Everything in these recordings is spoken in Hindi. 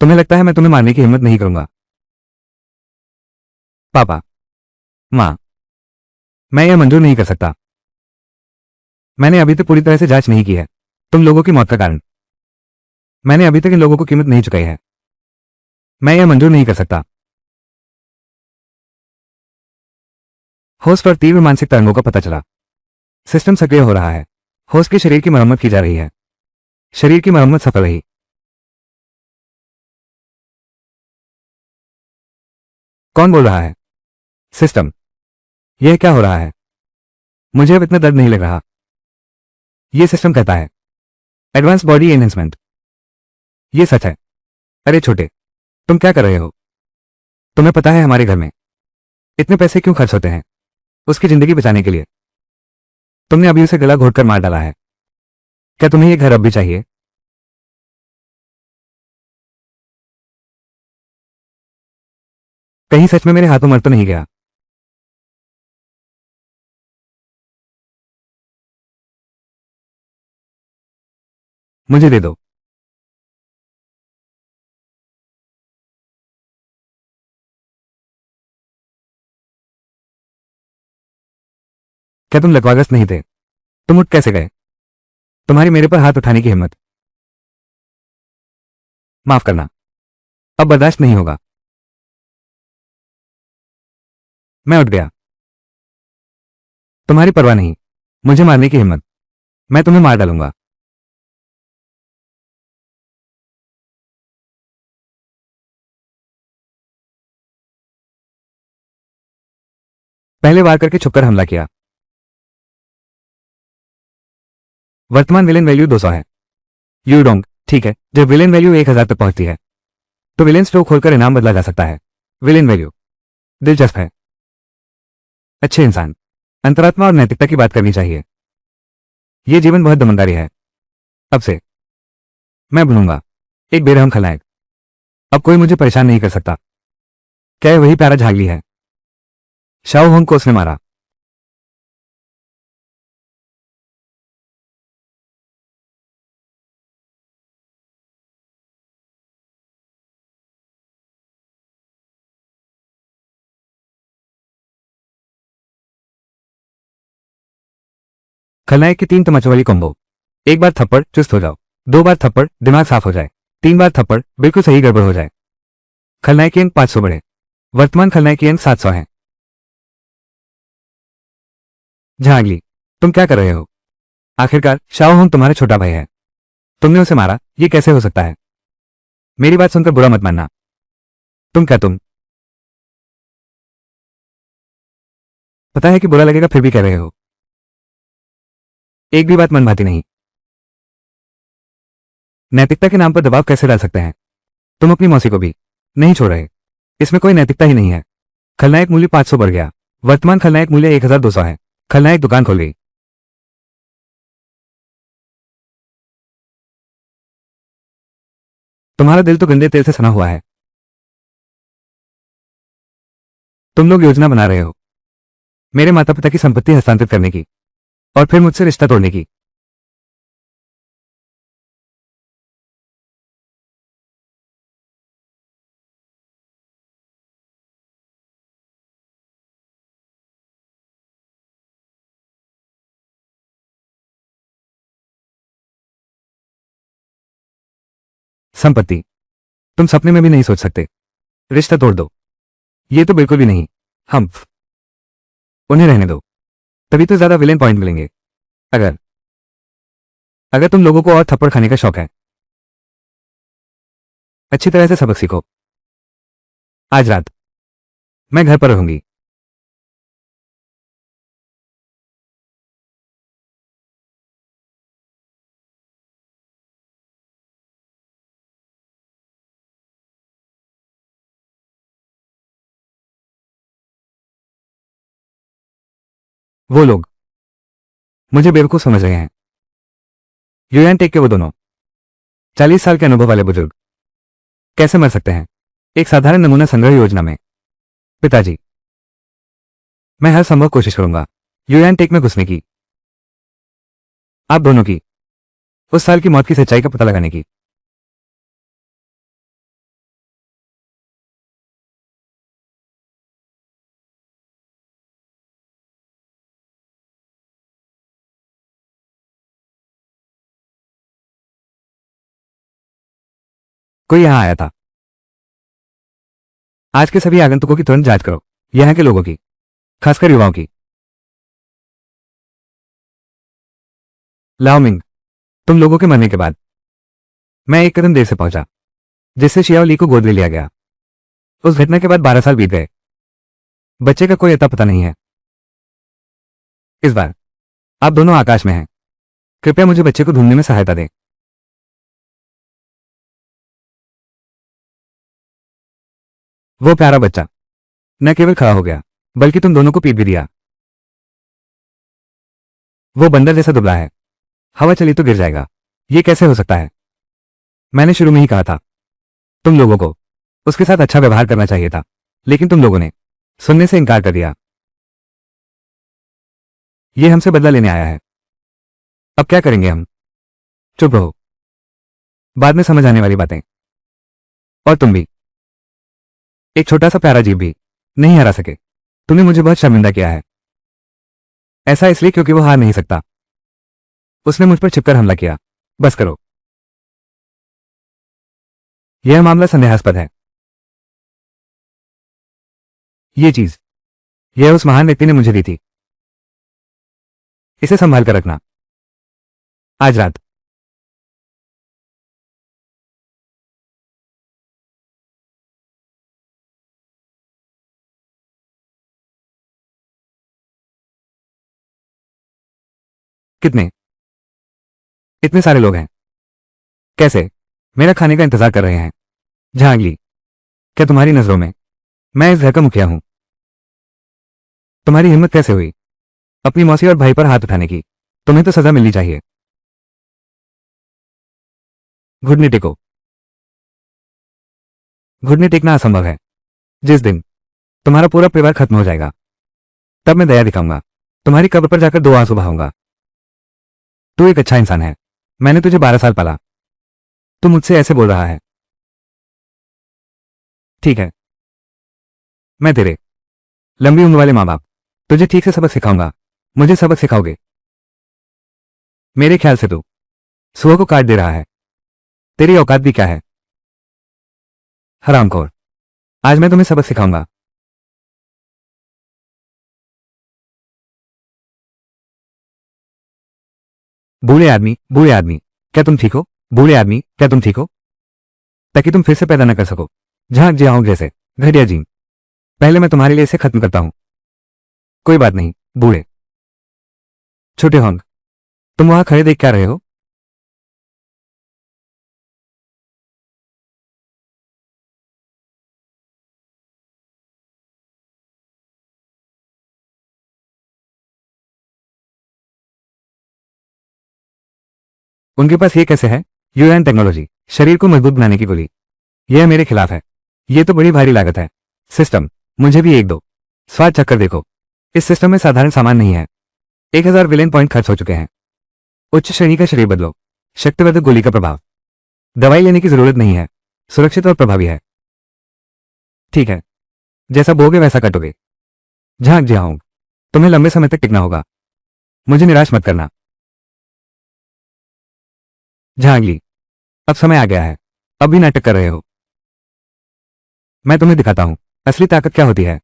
तुम्हें लगता है मैं तुम्हें मारने की हिम्मत नहीं करूंगा? पापा, माँ, मैं यह मंजूर नहीं कर सकता। मैंने अभी तक पूरी तरह से जांच नहीं की है तुम लोगों की मौत का कारण। मैंने अभी तक इन लोगों को कीमत नहीं चुकाई है। मैं यह मंजूर नहीं कर सकता। होस्ट पर तीव्र मानसिक तरंगों का पता चला। सिस्टम सक्रिय हो रहा है। होस्ट के शरीर की मरम्मत की जा रही है। शरीर की मरम्मत सफल रही। कौन बोल रहा है? सिस्टम। यह क्या हो रहा है? मुझे अब इतना दर्द नहीं लग रहा। यह सिस्टम कहता है एडवांस बॉडी एनहेंसमेंट। यह सच है। अरे छोटे, तुम क्या कर रहे हो? तुम्हें पता है हमारे घर में इतने पैसे क्यों खर्च होते हैं? उसकी जिंदगी बचाने के लिए। तुमने अभी उसे गला घोटकर मार डाला है। क्या तुम्हें यह घर अब भी चाहिए? कहीं सच में मेरे हाथों मर तो नहीं गया? मुझे दे दो। क्या तुम लकवाग्रस्त नहीं थे? तुम उठ कैसे गए? तुम्हारी मेरे पर हाथ उठाने की हिम्मत। माफ करना, अब बर्दाश्त नहीं होगा। मैं उठ गया। तुम्हारी परवाह नहीं। मुझे मारने की हिम्मत। मैं तुम्हें मार डालूंगा। पहले वार करके छुपकर हमला किया। वर्तमान विलेन वैल्यू 200 है। You Dong. ठीक है, जब विलेन वैल्यू 1000 तक पहुंचती है तो विलेन स्ट्रोक खोलकर इनाम बदला जा सकता है। विलेन वैल्यू दिलचस्प है। अच्छे इंसान, अंतरात्मा और नैतिकता की बात करनी चाहिए। यह जीवन बहुत दमनदारी है। अब से मैं बनूंगा एक बेरहम खलनायक। अब कोई मुझे परेशान नहीं कर सकता। क्या यह वही प्यारा झागली है? शाओ होंग को उसने मारा। खलनायक की 3 तमच्चों वाली कॉम्बो। एक बार थप्पड़ चुस्त हो जाओ। 2 बार थप्पड़ दिमाग साफ हो जाए। 3 बार थप्पड़ बिल्कुल सही गड़बड़ हो जाए। खलनायक की अंक 500 बढ़े। वर्तमान खलनायक की अंक 700 है। झांगली, तुम क्या कर रहे हो? आखिरकार शाओ होंग तुम्हारा छोटा भाई है। तुमने उसे मारा, ये कैसे हो सकता है? मेरी बात सुनकर बुरा मत मानना। तुम पता है कि बुरा लगेगा फिर भी कह रहे हो। एक भी बात मन भाती नहीं। नैतिकता के नाम पर दबाव कैसे डाल सकते हैं? तुम अपनी मौसी को भी नहीं छोड़ रहे। इसमें कोई नैतिकता ही नहीं है। खलनायक मूल्य 500 बढ़ गया। वर्तमान खलनायक मूल्य 1200 है। खलनायक दुकान खोल गई। तुम्हारा दिल तो गंदे तेल से सना हुआ है। तुम लोग योजना बना रहे हो मेरे माता पिता की संपत्ति हस्तांतरित करने की और फिर मुझसे रिश्ता तोड़ने की। संपत्ति तुम सपने में भी नहीं सोच सकते। रिश्ता तोड़ दो, ये तो बिल्कुल भी नहीं। हम उन्हें रहने दो, तभी तो ज्यादा विलेन पॉइंट मिलेंगे। अगर अगर तुम लोगों को और थप्पड़ खाने का शौक है, अच्छी तरह से सबक सीखो। आज रात मैं घर पर रहूंगी। वो लोग मुझे बेवकूफ समझ रहे हैं। यूएन टेक के वो दोनों 40 साल के अनुभव वाले बुजुर्ग कैसे मर सकते हैं एक साधारण नमूना संग्रह योजना में? पिताजी, मैं हर संभव कोशिश करूंगा यूएन टेक में घुसने की, आप दोनों की, उस साल की मौत की सच्चाई का पता लगाने की। कोई यहां आया था। आज के सभी आगंतुकों की तुरंत जांच करो, यहां के लोगों की, खासकर युवाओं की। लाओमिंग, तुम लोगों के मरने के बाद मैं एक कदम देर से पहुंचा, जिससे शियाओ ली को गोद ले लिया गया। उस घटना के बाद 12 साल बीत गए। बच्चे का कोई अता पता नहीं है। इस बार आप दोनों आकाश में हैं। कृपया मुझे बच्चे को ढूंढने में सहायता दें। वो प्यारा बच्चा न केवल खड़ा हो गया, बल्कि तुम दोनों को पीट भी दिया। वो बंदर जैसा दुबला है, हवा चली तो गिर जाएगा। ये कैसे हो सकता है? मैंने शुरू में ही कहा था, तुम लोगों को उसके साथ अच्छा व्यवहार करना चाहिए था, लेकिन तुम लोगों ने सुनने से इनकार कर दिया। ये हमसे बदला लेने आया है। अब क्या करेंगे हम? चुप रहो, बाद में समझ आने वाली बातें। और तुम भी, एक छोटा सा प्यारा जीव भी नहीं हरा सके। तुमने मुझे बहुत शर्मिंदा किया है। ऐसा इसलिए क्योंकि वो हार नहीं सकता। उसने मुझ पर छिपकर हमला किया। बस करो। यह मामला संदेहास्पद है। ये चीज यह उस महान व्यक्ति ने मुझे दी थी। इसे संभाल कर रखना। आज रात। कितने इतने सारे लोग हैं? कैसे मेरा खाने का इंतजार कर रहे हैं? झांगली, क्या तुम्हारी नजरों में मैं इस घर का मुखिया हूं? तुम्हारी हिम्मत कैसे हुई अपनी मौसी और भाई पर हाथ उठाने की? तुम्हें तो सजा मिलनी चाहिए। घुटने टेको। घुटने टेकना असंभव है। जिस दिन तुम्हारा पूरा परिवार खत्म हो जाएगा, तब मैं दया दिखाऊंगा। तुम्हारी कब्र पर जाकर 2 आंसू बहाऊंगा। तू एक अच्छा इंसान है। मैंने तुझे 12 साल पाला। तू मुझसे ऐसे बोल रहा है? ठीक है, मैं तेरे लंबी उम्र वाले माँ बाप तुझे ठीक से सबक सिखाऊंगा। मुझे सबक सिखाओगे? मेरे ख्याल से तू सुअर को काट दे रहा है। तेरी औकात भी क्या है? हरामखोर, आज मैं तुम्हें सबक सिखाऊंगा। बूढ़े आदमी, क्या तुम ठीक हो? बूढ़े आदमी, क्या तुम ठीक हो? ताकि तुम फिर से पैदा न कर सको, झांक जियाओं जैसे घटिया जीन। पहले मैं तुम्हारे लिए इसे खत्म करता हूं। कोई बात नहीं, बूढ़े छोटे होंग, तुम वहां खड़े देख क्या रहे हो? उनके पास ये कैसे है? यूएन टेक्नोलॉजी, शरीर को मजबूत बनाने की गोली। यह मेरे खिलाफ है। यह तो बड़ी भारी लागत है। सिस्टम, मुझे भी एक दो। स्वाद चक्कर देखो। इस सिस्टम में साधारण सामान नहीं है। 1000 विलेन पॉइंट खर्च हो चुके हैं। उच्च श्रेणी का शरीर बदलो। शक्तिवर्धक गोली का प्रभाव। दवाई लेने की जरूरत नहीं है। सुरक्षित और प्रभावी है। ठीक है, जैसा बोगे वैसा कटोगे। झांक जियाओं, तुम्हें लंबे समय तक टिकना होगा। मुझे निराश मत करना। झांगली, अब समय आ गया है। अब भी नाटक कर रहे हो। मैं तुम्हें दिखाता हूं असली ताकत क्या होती है।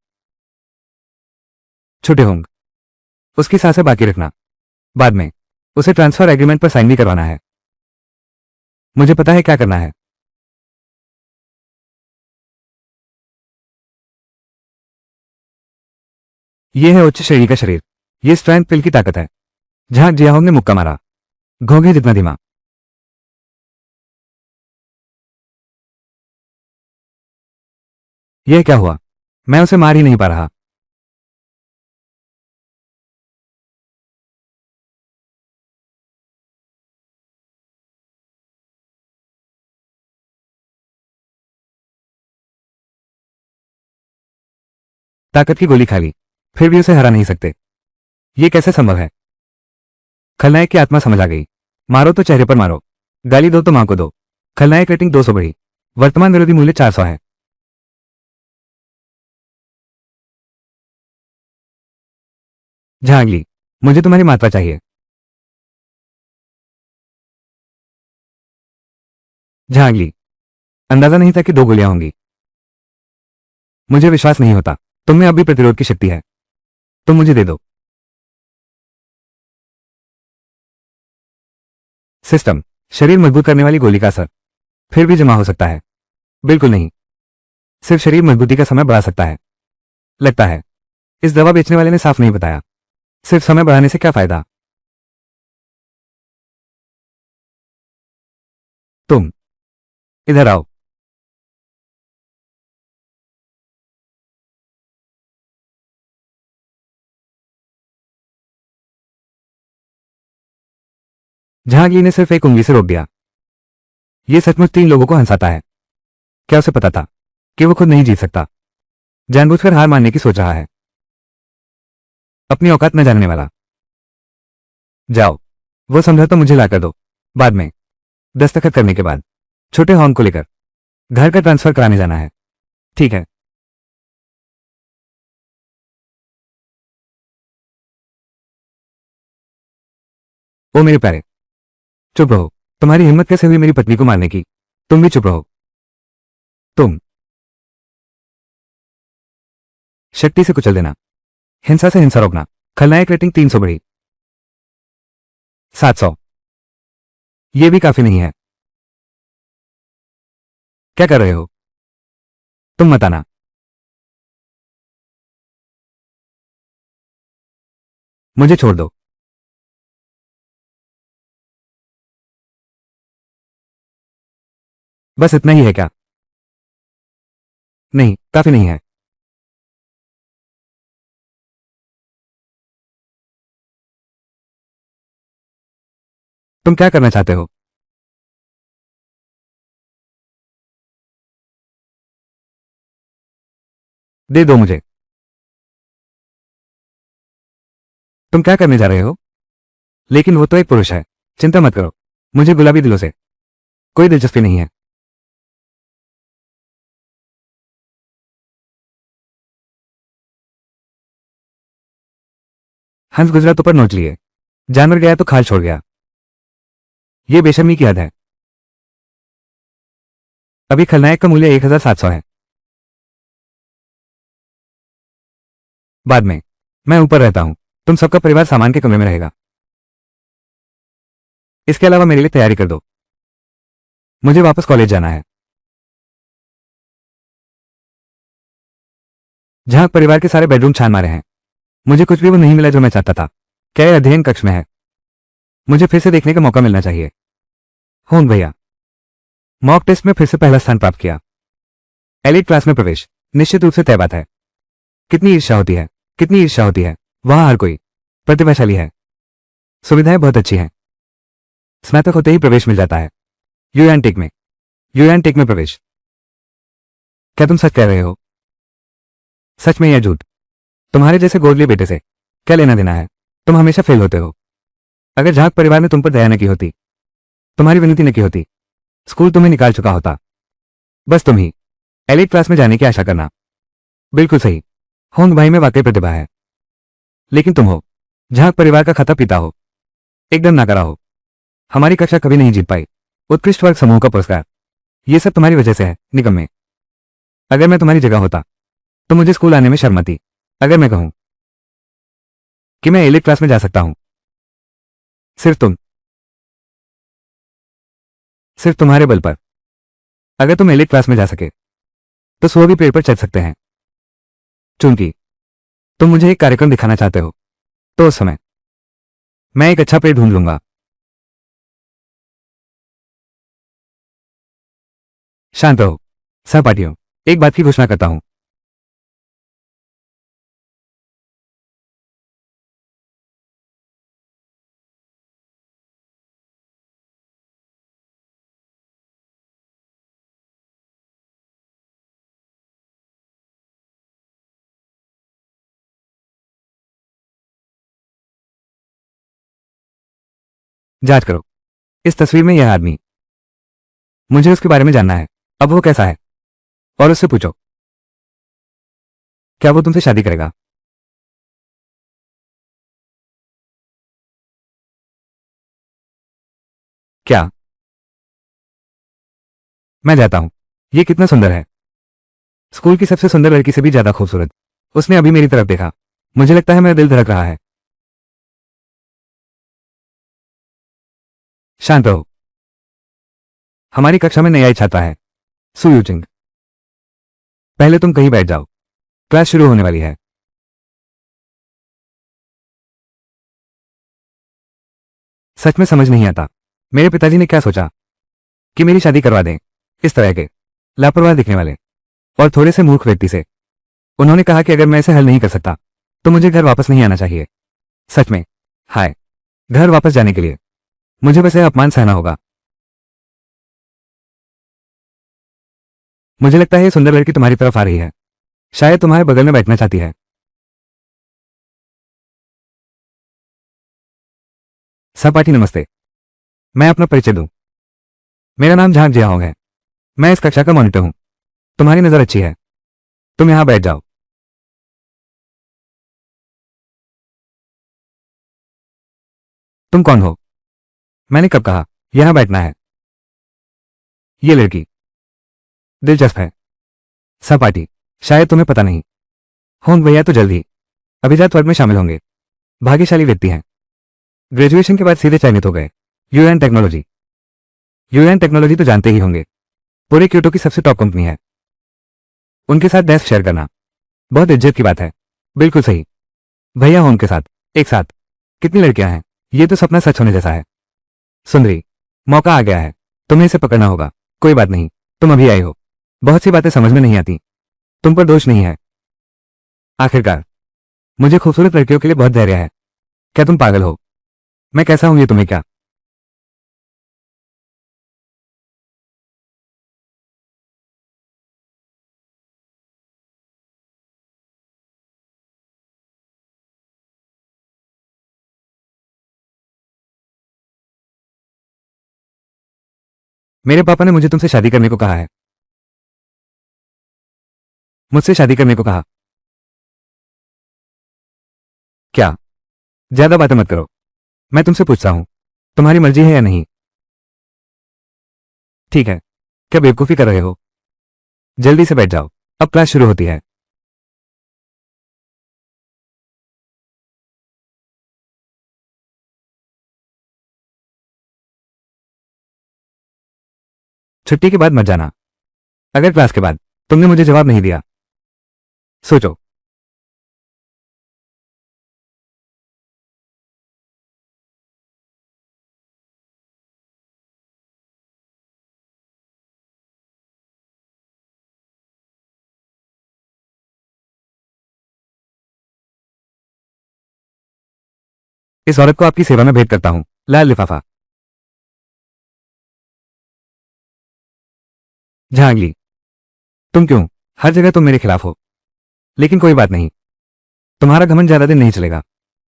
छोटे होंगे, उसकी सांसें बाकी रखना। बाद में उसे ट्रांसफर एग्रीमेंट पर साइन भी करवाना है। मुझे पता है क्या करना है। यह है उच्च श्रेणी का शरीर। यह स्ट्रेंथ पिल की ताकत है। झांक जियाहोंग ने मुक्का मारा। घोंघे जितना धीमा। यह क्या हुआ? मैं उसे मार ही नहीं पा रहा। ताकत की गोली खा ली, फिर भी उसे हरा नहीं सकते। यह कैसे संभव है? खलनायक की आत्मा समझ आ गई। मारो तो चेहरे पर मारो, गाली दो तो मां को दो। खलनायक रेटिंग 200 बढ़ी। वर्तमान विरोधी मूल्य 400 है। झांगली, मुझे तुम्हारी मात्रा चाहिए। झांगली, अंदाजा नहीं था कि 2 गोलियां होंगी। मुझे विश्वास नहीं होता। तुम में अब भी प्रतिरोध की शक्ति है। तुम मुझे दे दो। सिस्टम, शरीर मजबूत करने वाली गोली का असर फिर भी जमा हो सकता है। बिल्कुल नहीं, सिर्फ शरीर मजबूती का समय बढ़ा सकता है। लगता है इस दवा बेचने वाले ने साफ नहीं बताया। सिर्फ समय बढ़ाने से क्या फायदा? तुम इधर आओ। जहांगीर ने सिर्फ एक उंगली से रोक दिया। ये सचमुच 3 लोगों को हंसाता है। क्या उसे पता था कि वो खुद नहीं जीत सकता? जानबूझकर हार मानने की सोच रहा है। अपनी औकात न जानने वाला। जाओ, वो समझा तो मुझे लाकर दो। बाद में, दस्तखत करने के बाद, छोटे हॉर्न को लेकर घर का ट्रांसफर कराने जाना है। ठीक है। ओ मेरे प्यारे, चुप रहो। तुम्हारी हिम्मत कैसे हुई मेरी पत्नी को मारने की? तुम भी चुप रहो। तुम शक्ति से कुचल देना, हिंसा से हिंसा रोकना। खलनायक रेटिंग 300 बढ़ी। 700। ये भी काफी नहीं है। क्या कर रहे हो? तुम मत आना। मुझे छोड़ दो। बस इतना ही है क्या? नहीं, काफी नहीं है। तुम क्या करना चाहते हो? दे दो मुझे। तुम क्या करने जा रहे हो? लेकिन वो तो एक पुरुष है। चिंता मत करो। मुझे गुलाबी दिलों से कोई दिलचस्पी नहीं है। हंस गुजरा तो पर नोच लिए। जानवर गया तो खाल छोड़ गया। ये बेशर्मी की हद है। अभी खलनायक का मूल्य 1700 है। बाद में, मैं ऊपर रहता हूं। तुम सबका परिवार सामान के कमरे में रहेगा। इसके अलावा मेरे लिए तैयारी कर दो। मुझे वापस कॉलेज जाना है। जहां परिवार के सारे बेडरूम छान मारे हैं। मुझे कुछ भी वो नहीं मिला जो मैं चाहता था। क्या यह अध्ययन कक्ष में है? मुझे फिर से देखने का मौका मिलना चाहिए। होंग भैया, मॉक टेस्ट में फिर से पहला स्थान प्राप्त किया। एलिट क्लास में प्रवेश निश्चित रूप से तय बात है। कितनी ईर्ष्या होती है, कितनी ईर्ष्या होती है। वहां हर कोई प्रतिभाशाली है। सुविधाएं बहुत अच्छी हैं। स्नातक होते ही प्रवेश मिल जाता है। यूएन टेक में, यूएन टेक में प्रवेश। क्या तुम सच कह रहे हो? सच में या झूठ? तुम्हारे जैसे गोदले बेटे से क्या लेना देना है? तुम हमेशा फेल होते हो। अगर झाक परिवार ने तुम पर दया न की होती, तुम्हारी विनती न की होती, स्कूल तुम्हें निकाल चुका होता। बस तुम ही एलिट क्लास में जाने की आशा करना। बिल्कुल सही। होंग भाई में वाकई प्रतिभा है। लेकिन तुम हो झाक परिवार का खाता पीता हो। एकदम नाकारा हो। हमारी कक्षा कभी नहीं जीत पाई उत्कृष्ट वर्ग समूह का पुरस्कार। ये सब तुम्हारी वजह से है, निकम्मे। अगर मैं तुम्हारी जगह होता तो मुझे स्कूल आने में शर्म आती। अगर मैं कहूं कि मैं एलिट क्लास में जा सकता हूं, सिर्फ तुम, सिर्फ तुम्हारे बल पर। अगर तुम एलिट क्लास में जा सके तो सो भी पेड़ पर चढ़ सकते हैं। चूंकि तुम मुझे एक कार्यक्रम दिखाना चाहते हो, तो उस समय मैं एक अच्छा पेड़ ढूंढ लूंगा। शांत रहो सहपाठियों। एक बात की घोषणा करता हूं। जांच करो इस तस्वीर में यह आदमी। मुझे उसके बारे में जानना है। अब वो कैसा है? और उससे पूछो, क्या वो तुमसे शादी करेगा? क्या? मैं जाता हूं। ये कितना सुंदर है। स्कूल की सबसे सुंदर लड़की से भी ज्यादा खूबसूरत। उसने अभी मेरी तरफ देखा। मुझे लगता है मेरा दिल धड़क रहा है। शांत रहो। हमारी कक्षा में नया छात्रा है, सु यूचिंग। पहले तुम कहीं बैठ जाओ, क्लास शुरू होने वाली है। सच में समझ नहीं आता मेरे पिताजी ने क्या सोचा कि मेरी शादी करवा दें इस तरह के लापरवाह दिखने वाले और थोड़े से मूर्ख व्यक्ति से। उन्होंने कहा कि अगर मैं इसे हल नहीं कर सकता तो मुझे घर वापस नहीं आना चाहिए। सच में, हाय, घर वापस जाने के लिए मुझे बस यह अपमान सहना होगा। मुझे लगता है ये सुंदर लड़की तुम्हारी तरफ आ रही है, शायद तुम्हारे बगल में बैठना चाहती है। सहपाठी नमस्ते, मैं अपना परिचय दूं। मेरा नाम झांग जियाहोंग है। मैं इस कक्षा का मॉनिटर हूं। तुम्हारी नजर अच्छी है, तुम यहां बैठ जाओ। तुम कौन हो? मैंने कब कहा यहां बैठना है? ये लड़की दिलचस्प है। सहपाठी, शायद तुम्हें पता नहीं, होंग भैया तो जल्द ही अभिजात वर्ग में शामिल होंगे। भाग्यशाली व्यक्ति हैं। ग्रेजुएशन के बाद सीधे चयनित हो गए। UN technology. यूएन टेक्नोलॉजी तो जानते ही होंगे, पूरे क्योटो की सबसे टॉप कंपनी है। उनके साथ डेस्क शेयर करना बहुत इज्जत की बात है। बिल्कुल सही। भैया हो उनके साथ, एक साथ कितनी लड़कियां हैं। ये तो सपना सच होने जैसा है। सुंदरी, मौका आ गया है, तुम्हें इसे पकड़ना होगा। कोई बात नहीं, तुम अभी आई हो, बहुत सी बातें समझ में नहीं आती। तुम पर दोष नहीं है। आखिरकार मुझे खूबसूरत लड़कियों के लिए बहुत धैर्य है। क्या तुम पागल हो? मैं कैसा हूं ये तुम्हें क्या? मेरे पापा ने मुझे तुमसे शादी करने को कहा है। मुझसे शादी करने को कहा। क्या? ज्यादा बातें मत करो। मैं तुमसे पूछता हूं, तुम्हारी मर्जी है या नहीं? ठीक है। क्या बेवकूफी कर रहे हो? जल्दी से बैठ जाओ, अब क्लास शुरू होती है। छुट्टी के बाद मत जाना। अगर क्लास के बाद तुमने मुझे जवाब नहीं दिया, सोचो। इस औरत को आपकी सेवा में भेंट करता हूं, लाल लिफाफा। झांगली, तुम क्यों हर जगह तुम मेरे खिलाफ हो? लेकिन कोई बात नहीं, तुम्हारा घमंड ज्यादा दिन नहीं चलेगा।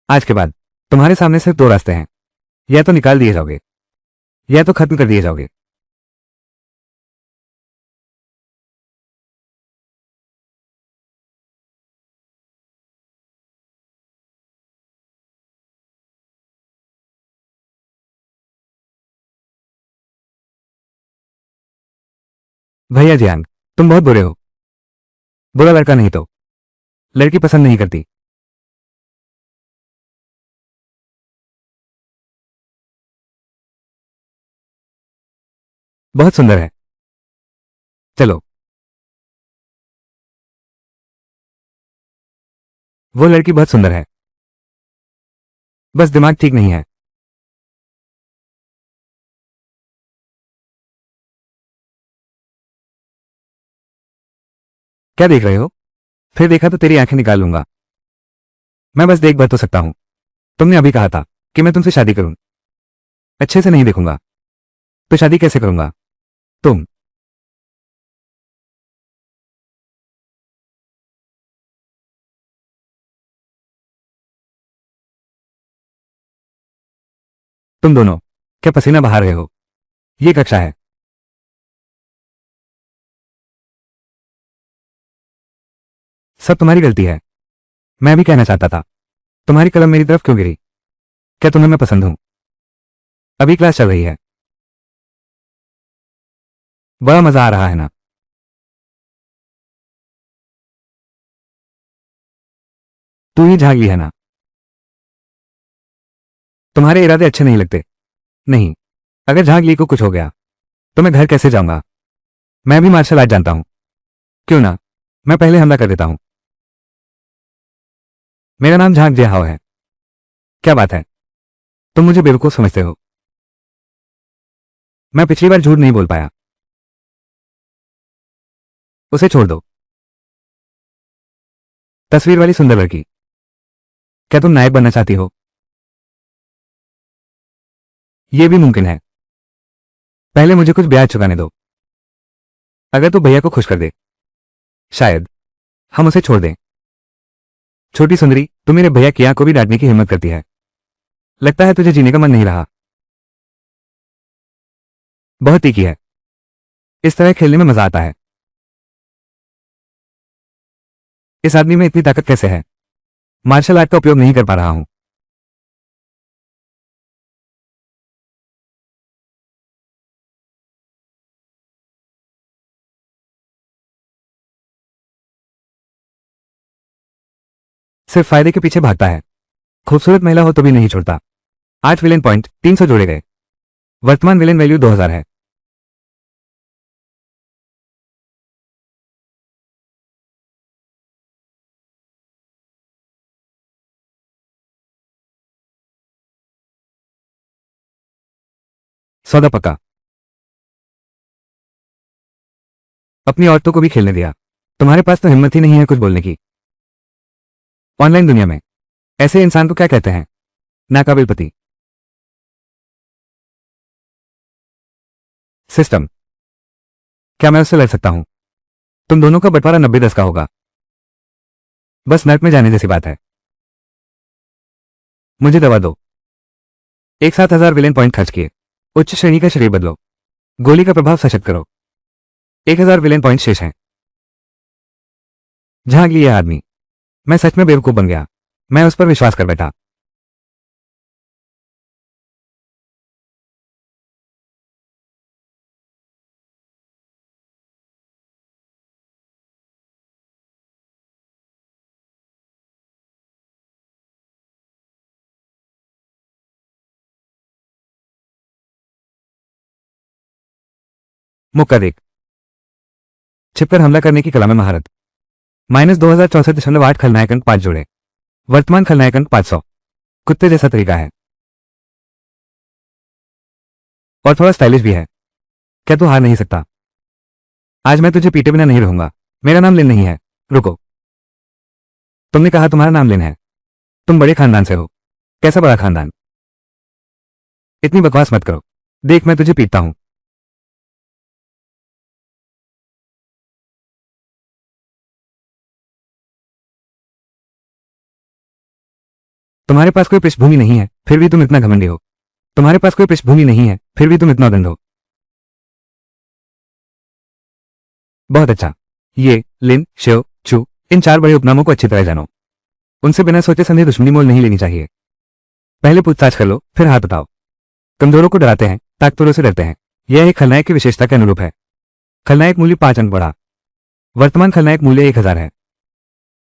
आज के बाद तुम्हारे सामने सिर्फ दो रास्ते हैं, या तो निकाल दिए जाओगे या तो खत्म कर दिए जाओगे। भैया जियांग, तुम बहुत बुरे हो। बुरा लड़का नहीं तो लड़की पसंद नहीं करती। बहुत सुंदर है। चलो। वो लड़की बहुत सुंदर है, बस दिमाग ठीक नहीं है। क्या देख रहे हो? फिर देखा तो तेरी आंखें निकाल लूंगा। मैं बस देख भर तो सकता हूं। तुमने अभी कहा था कि मैं तुमसे शादी करूं। अच्छे से नहीं देखूंगा तो शादी कैसे करूंगा? तुम तुम दोनों क्या पसीना बहा रहे हो? ये कक्षा है। सब तुम्हारी गलती है। मैं भी कहना चाहता था, तुम्हारी कलम मेरी तरफ क्यों गिरी? क्या तुम्हें मैं पसंद हूं? अभी क्लास चल रही है। बड़ा मजा आ रहा है ना? तू ही झाग ली है ना? तुम्हारे इरादे अच्छे नहीं लगते। नहीं, अगर झाग ली को कुछ हो गया तो मैं घर कैसे जाऊंगा? मैं भी मार्शल आर्ट जानता हूं। क्यों ना, मैं पहले हमला कर देता हूं। मेरा नाम झाग जियाहाओ है। क्या बात है, तुम मुझे बेवकूफ समझते हो। मैं पिछली बार झूठ नहीं बोल पाया। उसे छोड़ दो। तस्वीर वाली सुंदर लड़की, क्या तुम नायक बनना चाहती हो? यह भी मुमकिन है। पहले मुझे कुछ ब्याज चुकाने दो। अगर तू भैया को खुश कर दे, शायद हम उसे छोड़ दें। छोटी सुंदरी, तू मेरे भैया किया को भी डांटने की हिम्मत करती है। लगता है तुझे जीने का मन नहीं रहा। बहुत तीखी है। इस तरह खेलने में मजा आता है। इस आदमी में इतनी ताकत कैसे है? मार्शल आर्ट का उपयोग नहीं कर पा रहा हूं। सिर्फ फायदे के पीछे भागता है। खूबसूरत महिला हो तो भी नहीं छोड़ता। 8 विलेन पॉइंट 300 जोड़े गए। वर्तमान विलेन वैल्यू 2000 है। सौदा पक्का। अपनी औरतों को भी खेलने दिया। तुम्हारे पास तो हिम्मत ही नहीं है कुछ बोलने की। ऑनलाइन दुनिया में ऐसे इंसान को क्या कहते हैं? नाकाबिल पति। सिस्टम। क्या मैं उससे लड़ सकता हूं? तुम दोनों का बंटवारा 90-10 का होगा। बस नर्क में जाने जैसी बात है। मुझे दवा दो। एक साथ 1000 विलेन पॉइंट खर्च किए। उच्च श्रेणी का शरीर बदलो। गोली का प्रभाव सशक्त करो। 1000 विलेन पॉइंट शेष हैं। झाग लिया आदमी। मैं सच में बेवकूफ बन गया। मैं उस पर विश्वास कर बैठा। मुक्का देख। छिप पर हमला करने की कला में महारत। -2064.8 खलनायक अंक 5 जोड़े। वर्तमान खलनायक अंक 500। कुत्ते जैसा तरीका है और थोड़ा स्टाइलिश भी है। क्या तू हार नहीं सकता? आज मैं तुझे पीटे बिना नहीं रहूंगा। मेरा नाम लिन नहीं है। रुको, तुमने कहा तुम्हारा नाम लिन है। तुम बड़े खानदान से हो। कैसा बड़ा खानदान? इतनी बकवास मत करो। देख मैं तुझे पीटता हूं। तुम्हारे पास कोई पृष्ठभूमि नहीं है फिर भी तुम इतना घमंडी हो। तुम्हारे पास कोई पृष्ठभूमि नहीं है फिर भी तुम इतना दंड हो। बहुत अच्छा। ये लिन श्यो चू इन 4 बड़े उपनामों को अच्छी तरह जानो। उनसे बिना सोचे समझे दुश्मनी मोल नहीं लेनी चाहिए। पहले पूछताछ कर लो फिर हाथ बताओ। कमजोरों को डराते हैं, ताकतवरों से डरते हैं। यह एक खलनायक की विशेषता के अनुरूप है। खलनायक मूल्य 5 अंक बढ़ा। वर्तमान खलनायक मूल्य 1000 है।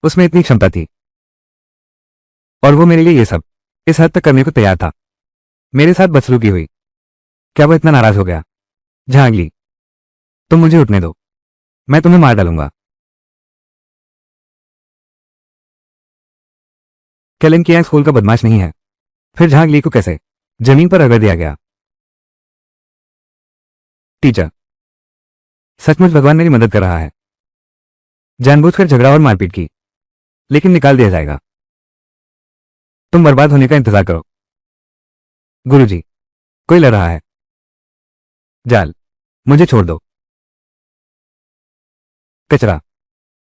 उसमें इतनी क्षमता थी और वो मेरे लिए ये सब इस हद तक करने को तैयार था। मेरे साथ बदसलूकी हुई। क्या वो इतना नाराज हो गया? झांगली, तुम मुझे उठने दो। मैं तुम्हें मार डालूंगा। कैलन की स्कूल का बदमाश नहीं है। फिर झांगली को कैसे जमीन पर रगड़ दिया गया? टीचर, सचमुच भगवान मेरी मदद कर रहा है। जानबूझकर झगड़ा और मारपीट की, लेकिन निकाल दिया जाएगा। तुम बर्बाद होने का इंतजार करो। गुरुजी, कोई लड़ रहा है। जाल, मुझे छोड़ दो। कचरा,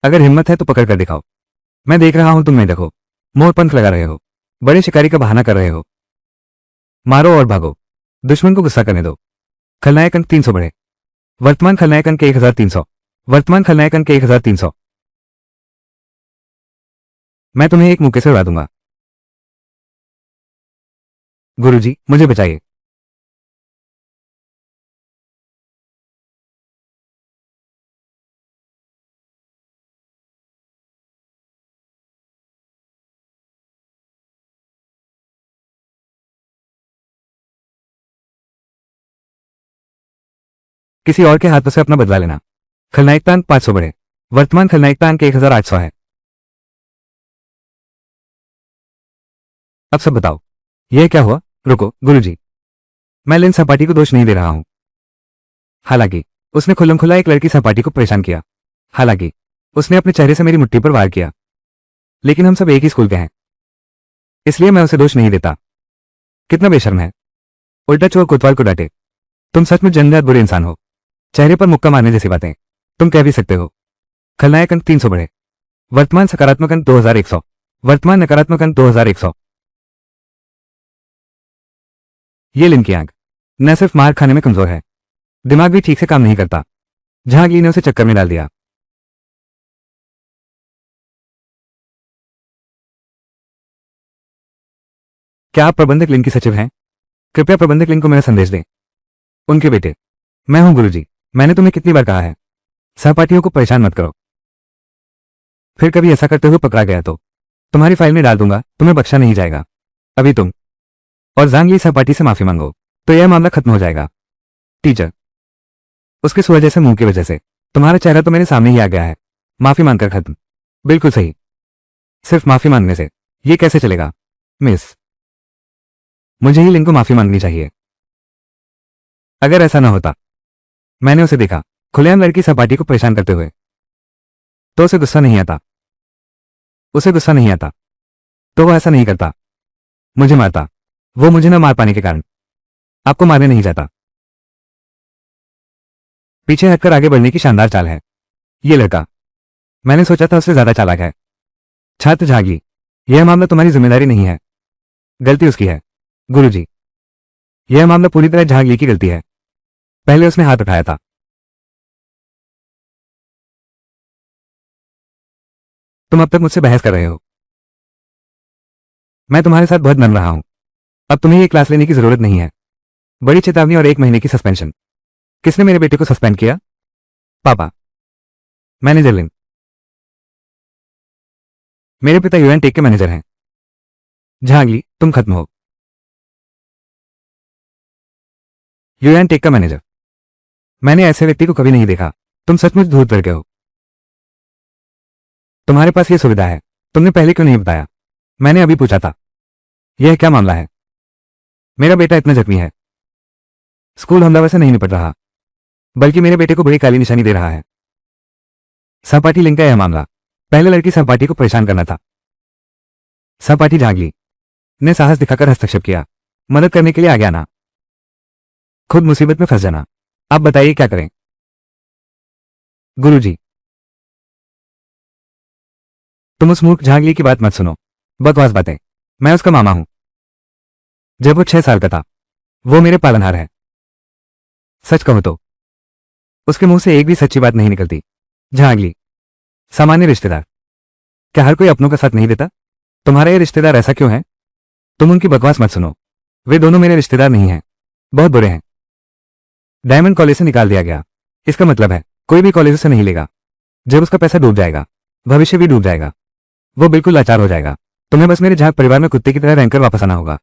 अगर हिम्मत है तो पकड़ कर दिखाओ। मैं देख रहा हूं तुम नहीं देखो। मोर पंख लगा रहे हो। बड़े शिकारी का बहाना कर रहे हो। मारो और भागो। दुश्मन को गुस्सा करने दो। खलनायक अंक 300 बढ़े। वर्तमान खलनायक अंक 1300। वर्तमान खलनायक अंक 1300। मैं तुम्हें एक मुक्के से उड़ा दूंगा। गुरुजी, मुझे बचाइए। किसी और के हाथों से अपना बदला लेना। खलनायक अंक 500 बढ़े। वर्तमान खलनायक अंक 1800 है। अब सब बताओ, यह क्या हुआ? रुको गुरुजी, मैं लिन सपाटी को दोष नहीं दे रहा हूं। हालांकि उसने खुल्लम-खुल्ला एक लड़की सपाटी को परेशान किया। हालांकि उसने अपने चेहरे से मेरी मुट्ठी पर वार किया। लेकिन हम सब एक ही स्कूल के हैं, इसलिए मैं उसे दोष नहीं देता। कितना बेशर्म है, उल्टा चोर कोतवाल को डांटे। तुम सचमुच जन्नत बुरे इंसान हो। चेहरे पर मुक्का मारने जैसी बातें तुम कह भी सकते हो। खलनायक अंक 300 बढ़े। वर्तमान सकारात्मक अंक 2100। वर्तमान नकारात्मक अंक 2100। ये लिन की आंख न सिर्फ मार खाने में कमजोर है, दिमाग भी ठीक से काम नहीं करता। झांगली ने उसे चक्कर में डाल दिया। क्या आप प्रबंधक लिन की सचिव हैं? कृपया प्रबंधक लिन को मेरा संदेश दें। उनके बेटे, मैं हूं गुरुजी। मैंने तुम्हें कितनी बार कहा है, सहपाठियों को परेशान मत करो। फिर कभी ऐसा करते हुए पकड़ा गया तो तुम्हारी फाइल में डाल दूंगा, तुम्हें बख्शा नहीं जाएगा। अभी तुम और जांगली सहपाठी से माफी मांगो तो यह मामला खत्म हो जाएगा। टीचर, उसके सुअर जैसे मुंह की वजह से तुम्हारा चेहरा तो मेरे सामने ही आ गया है। माफी मांगकर खत्म। बिल्कुल सही, सिर्फ माफी मांगने से ये कैसे चलेगा? मिस, मुझे ही लिन को माफी मांगनी चाहिए। अगर ऐसा ना होता, मैंने उसे देखा खुलेआम लड़की सहपाठी को परेशान करते हुए, तो उसे गुस्सा नहीं आता। उसे गुस्सा नहीं आता तो वो ऐसा नहीं करता, मुझे मारता। वो मुझे न मार पाने के कारण आपको मारने नहीं जाता। पीछे हटकर आगे बढ़ने की शानदार चाल है ये लड़का। मैंने सोचा था उससे ज्यादा चालाक है। छात्र झागी, यह मामला तुम्हारी जिम्मेदारी नहीं है, गलती उसकी है। गुरुजी, यह मामला पूरी तरह झागी की गलती है। पहले उसने हाथ उठाया था। तुम अब तक मुझसे बहस कर रहे हो। मैं तुम्हारे साथ बहुत नम रहा हूं। अब तुम्हें ये क्लास लेने की जरूरत नहीं है। बड़ी चेतावनी और 1 महीने की सस्पेंशन। किसने मेरे बेटे को सस्पेंड किया? पापा। मैनेजर लिन। मेरे पिता यूएन टेक के मैनेजर हैं। झांगली, तुम खत्म हो। यूएन टेक का मैनेजर। मैंने ऐसे व्यक्ति को कभी नहीं देखा। तुम सचमुच धूर्त लड़के हो। तुम्हारे पास ये सुविधा है, तुमने पहले क्यों नहीं बताया? मैंने अभी पूछा था। यह क्या मामला है? मेरा बेटा इतना जख्मी है, स्कूल हमलावर से नहीं निपट रहा, बल्कि मेरे बेटे को बड़ी काली निशानी दे रहा है। सहपाठी लिंक का यह मामला पहले लड़की सहपाठी को परेशान करना था। सहपाठी झांगली ने साहस दिखाकर हस्तक्षेप किया। मदद करने के लिए आगे आना, खुद मुसीबत में फंस जाना। आप बताइए क्या करें? गुरुजी, तुम उस मूर्ख झांगली की बात मत सुनो। बकवास बातें। मैं उसका मामा हूं। जब वो 6 साल का था, वो मेरे पालनहार है। सच कहूं तो उसके मुंह से एक भी सच्ची बात नहीं निकलती। झांगली, सामान्य रिश्तेदार। क्या हर कोई अपनों का साथ नहीं देता? तुम्हारा ये रिश्तेदार ऐसा क्यों है? तुम उनकी बकवास मत सुनो। वे दोनों मेरे रिश्तेदार नहीं हैं, बहुत बुरे हैं। डायमंड कॉलेज से निकाल दिया गया, इसका मतलब है कोई भी कॉलेज से नहीं लेगा। जब उसका पैसा डूब जाएगा, भविष्य भी डूब जाएगा। वो बिल्कुल लाचार हो जाएगा। तुम्हें बस मेरे झाग परिवार में कुत्ते की तरह रहकर वापस आना होगा।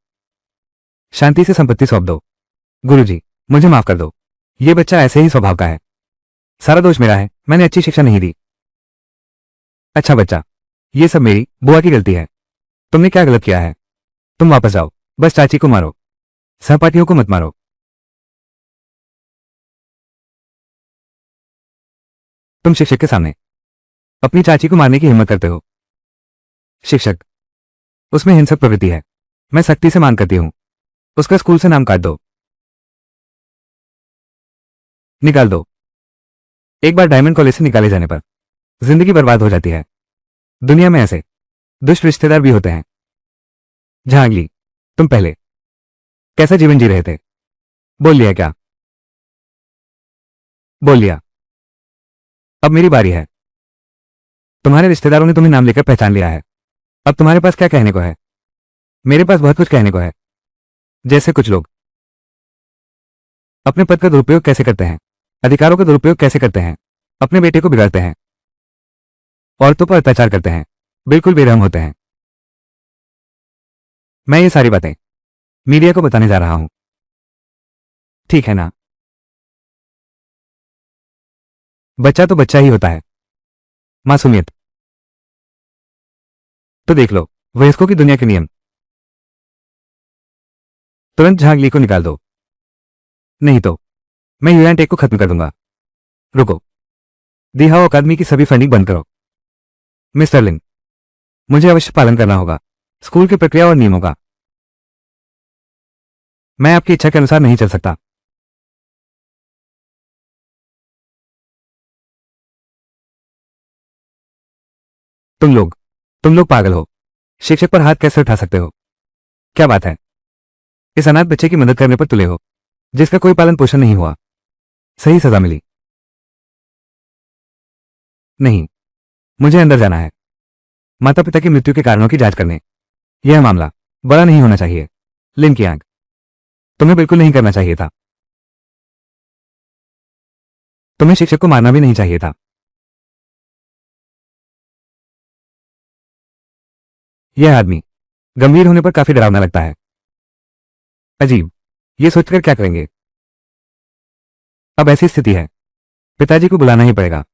शांति से संपत्ति सौंप दो। गुरुजी, मुझे माफ कर दो। ये बच्चा ऐसे ही स्वभाव का है। सारा दोष मेरा है, मैंने अच्छी शिक्षा नहीं दी। अच्छा बच्चा, ये सब मेरी बुआ की गलती है। तुमने क्या गलत किया है? तुम वापस जाओ, बस चाची को मारो, सहपाठियों को मत मारो। तुम शिक्षक के सामने अपनी चाची को मारने की हिम्मत करते हो? शिक्षक, उसमें हिंसक प्रवृत्ति है, मैं सख्ती से मांग करती हूं। उसका स्कूल से नाम काट दो, निकाल दो। एक बार डायमंड कॉलेज से निकाले जाने पर जिंदगी बर्बाद हो जाती है। दुनिया में ऐसे दुष्ट रिश्तेदार भी होते हैं। झांगली, तुम पहले कैसा जीवन जी रहे थे? बोल लिया क्या? बोल लिया। अब मेरी बारी है। तुम्हारे रिश्तेदारों ने तुम्हें नाम लेकर पहचान लिया है। अब तुम्हारे पास क्या कहने को है? मेरे पास बहुत कुछ कहने को है। जैसे कुछ लोग अपने पद का दुरुपयोग कैसे करते हैं, अधिकारों का दुरुपयोग कैसे करते हैं, अपने बेटे को बिगाड़ते हैं, औरतों पर अत्याचार करते हैं, बिल्कुल बेरहम होते हैं। मैं ये सारी बातें मीडिया को बताने जा रहा हूं, ठीक है ना? बच्चा तो बच्चा ही होता है, मासूमियत। तो देख लो वयस्कों की दुनिया के नियम। तुरंत झांगली को निकाल दो, नहीं तो मैं यूएन टेक को खत्म कर दूंगा। रुको, दी हाउ अकादमी की सभी फंडिंग बंद करो। मिस्टर लिन, मुझे अवश्य पालन करना होगा स्कूल की प्रक्रिया और नियमों का। मैं आपकी इच्छा के अनुसार नहीं चल सकता। तुम लोग पागल हो। शिक्षक पर हाथ कैसे उठा सकते हो? क्या बात है? इस अनाथ बच्चे की मदद करने पर तुले हो जिसका कोई पालन पोषण नहीं हुआ। सही सजा मिली? नहीं, मुझे अंदर जाना है माता पिता की मृत्यु के कारणों की जांच करने। यह मामला बड़ा नहीं होना चाहिए। लिन की आंख, तुम्हें बिल्कुल नहीं करना चाहिए था। तुम्हें शिक्षक को मारना भी नहीं चाहिए था। यह आदमी गंभीर होने पर काफी डरावना लगता है। अजीब, ये सोचकर क्या करेंगे? अब ऐसी स्थिति है, पिताजी को बुलाना ही पड़ेगा।